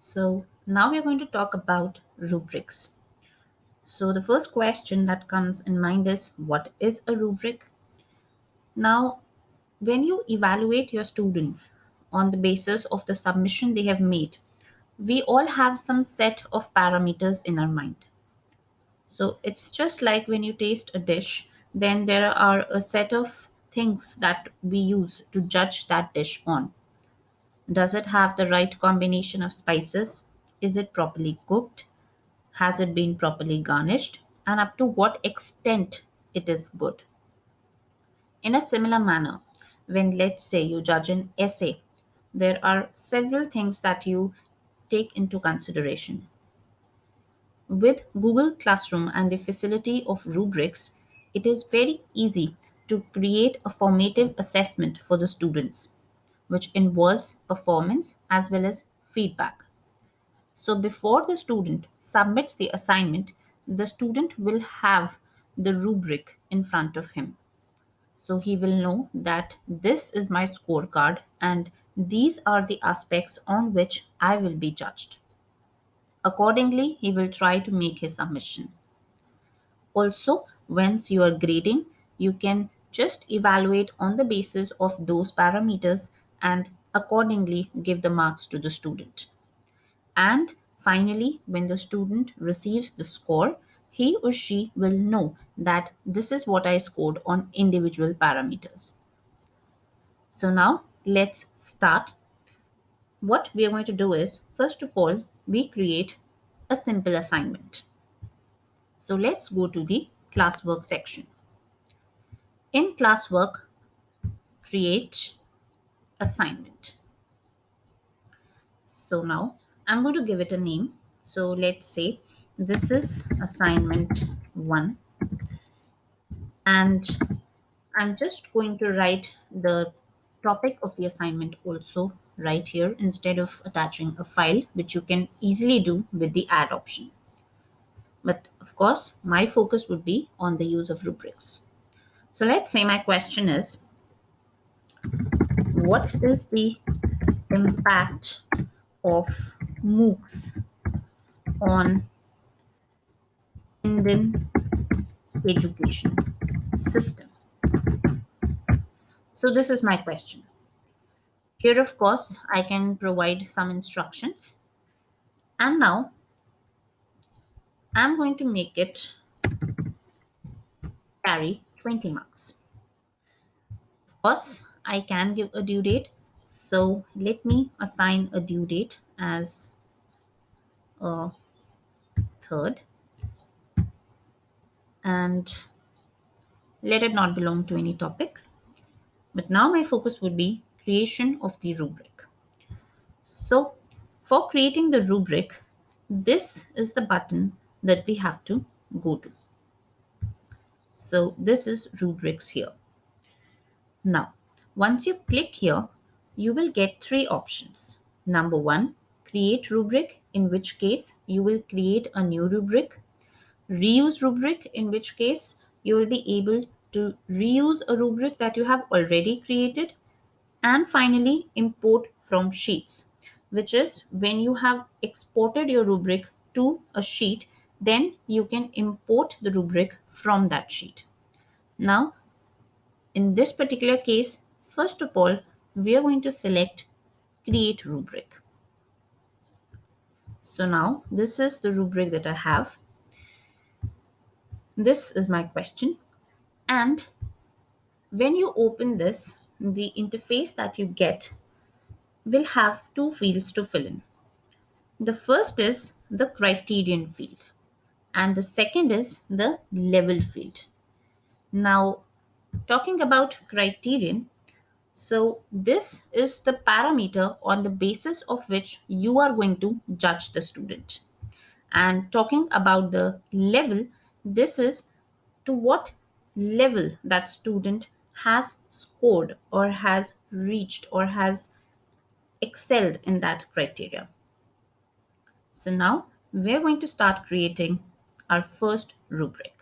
So now we're going to talk about rubrics. So the first question that comes in mind is, what is a rubric? Now, when you evaluate your students on the basis of the submission they have made, we all have some set of parameters in our mind. So it's just like when you taste a dish, then there are a set of things that we use to judge that dish on. Does it have the right combination of spices? Is it properly cooked? Has it been properly garnished? And up to what extent it is good? In a similar manner, when let's say you judge an essay, there are several things that you take into consideration. With Google Classroom and the facility of rubrics, it is very easy to create a formative assessment for the students, which involves performance as well as feedback. So before the student submits the assignment, the student will have the rubric in front of him. So he will know that this is my scorecard and these are the aspects on which I will be judged. Accordingly, he will try to make his submission. Also, once you are grading, you can just evaluate on the basis of those parameters and accordingly give the marks to the student. And finally, when the student receives the score, he or she will know that this is what I scored on individual parameters. So now let's start. What we are going to do is, first of all, we create a simple assignment. So let's go to the classwork section. In classwork, create assignment. So now I'm going to give it a name. So let's say this is assignment 1, and I'm just going to write the topic of the assignment also right here instead of attaching a file, which you can easily do with the add option. But of course, my focus would be on the use of rubrics. So let's say my question is, what is the impact of MOOCs on Indian education system? So this is my question. Here, of course, I can provide some instructions. And now I'm going to make it carry 20 marks. Of course, I can give a due date. So let me assign a due date as a third, and let it not belong to any topic. But now my focus would be creation of the rubric. So for creating the rubric, this is the button that we have to go to. So this is rubrics here. Now, once you click here, you will get three options. Number one, create rubric, in which case you will create a new rubric. Reuse rubric, in which case you will be able to reuse a rubric that you have already created. And finally, import from sheets, which is when you have exported your rubric to a sheet, then you can import the rubric from that sheet. Now, in this particular case, first of all, we are going to select create rubric. So now this is the rubric that I have. This is my question. And when you open this, the interface that you get will have two fields to fill in. The first is the criterion field, and the second is the level field. Now, talking about criterion, so this is the parameter on the basis of which you are going to judge the student. And talking about the level, this is to what level that student has scored or has reached or has excelled in that criteria. So now we're going to start creating our first rubric.